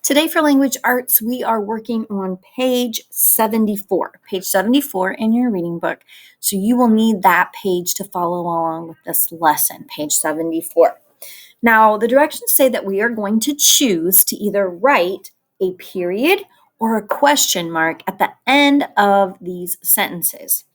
Today for language arts, we are working on page 74. Page 74 in your reading book. So you will need that page to follow along with this lesson, page 74. Now, the directions say that we are going to choose to either write a period or a question mark at the end of these sentences.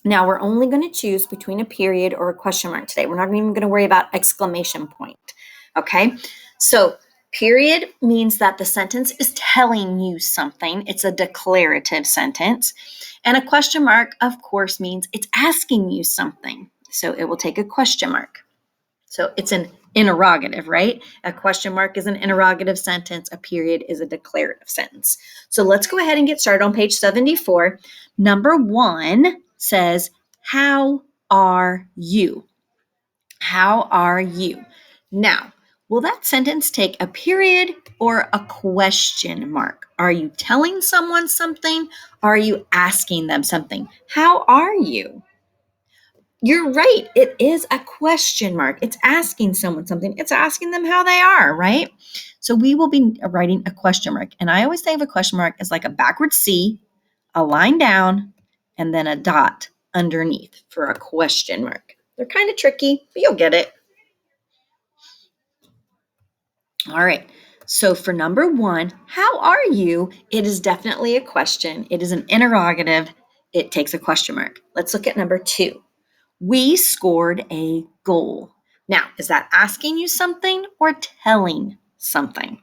Now, we're only going to choose between a period or a question mark today. We're not even going to worry about exclamation point. Okay? So, period means that the sentence is telling you something. It's a declarative sentence. And a question mark, of course, means it's asking you something. So, it will take a question mark. So, it's an interrogative, right? A question mark is an interrogative sentence. A period is a declarative sentence. So, let's go ahead and get started on page 74. Number 1 says, how are you? How are you? Now, will that sentence take a period or a question mark? Are you telling someone something? Are you asking them something? How are you? You're right. It is a question mark. It's asking someone something. It's asking them how they are, right? So we will be writing a question mark. And I always think of a question mark as like a backward C, a line down, and then a dot underneath for a question mark. They're kind of tricky, but you'll get it. All right. So for number 1, how are you? It is definitely a question. It is an interrogative. It takes a question mark. Let's look at number 2. We scored a goal. Now, is that asking you something or telling something?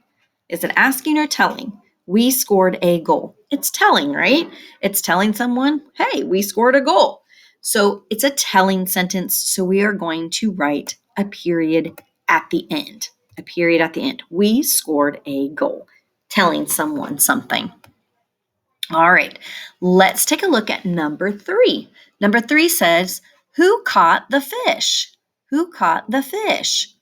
Is it asking or telling? We scored a goal. It's telling, right? It's telling someone, hey, we scored a goal. So it's a telling sentence. So we are going to write a period at the end. A period at the end. We scored a goal. Telling someone something. All right. Let's take a look at number 3. Number 3 says, who caught the fish? Who caught the fish?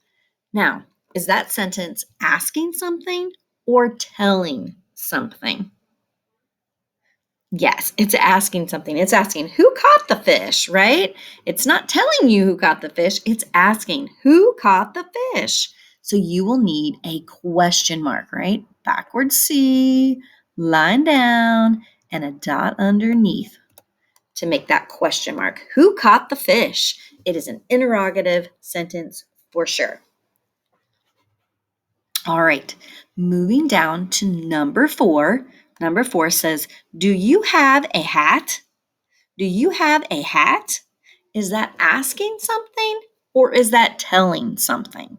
Now, is that sentence asking something or telling something? Yes, it's asking something. It's asking, who caught the fish, right? It's not telling you who caught the fish. It's asking, who caught the fish? So you will need a question mark, right? Backward C, line down, and a dot underneath to make that question mark. Who caught the fish? It is an interrogative sentence for sure. All right, moving down to number 4. Number 4 says, do you have a hat? Do you have a hat? Is that asking something or is that telling something?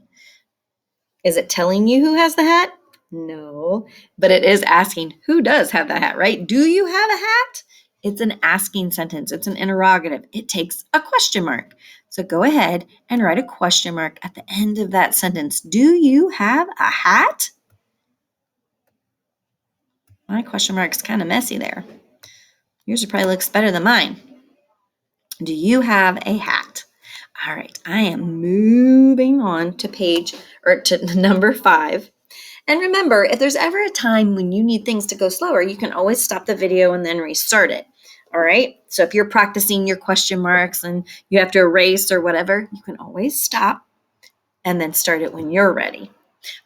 Is it telling you who has the hat? No, but it is asking who does have the hat, right? Do you have a hat? It's an asking sentence. It's an interrogative. It takes a question mark. So go ahead and write a question mark at the end of that sentence. Do you have a hat? My question mark's kind of messy there. Yours probably looks better than mine. Do you have a hat? All right, I am moving on to number 5. And remember, if there's ever a time when you need things to go slower, you can always stop the video and then restart it. All right. So if you're practicing your question marks and you have to erase or whatever, you can always stop and then start it when you're ready.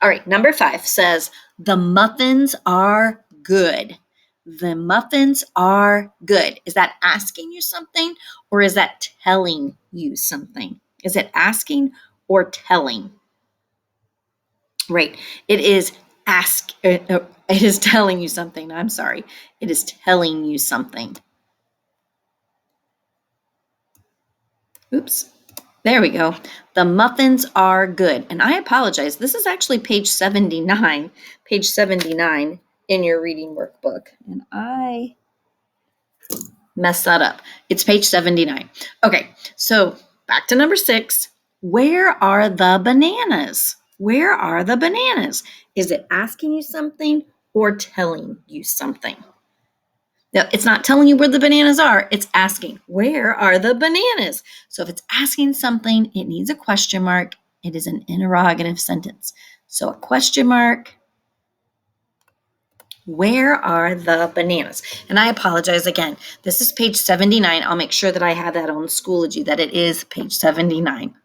All right. Number 5 says, the muffins are good. The muffins are good. Is that asking you something or is that telling you something? Is it asking or telling? Right. It is telling you something. I'm sorry. It is telling you something. Oops. There we go. The muffins are good. And I apologize. This is actually page 79. Page 79 in your reading workbook. And I messed that up. It's page 79. Okay. So back to number 6. Where are the bananas? Where are the bananas? Is it asking you something or telling you something? Now, it's not telling you where the bananas are. It's asking, where are the bananas? So if it's asking something, it needs a question mark. It is an interrogative sentence. So a question mark, where are the bananas? And I apologize again. This is page 79. I'll make sure that I have that on Schoology, that it is page 79.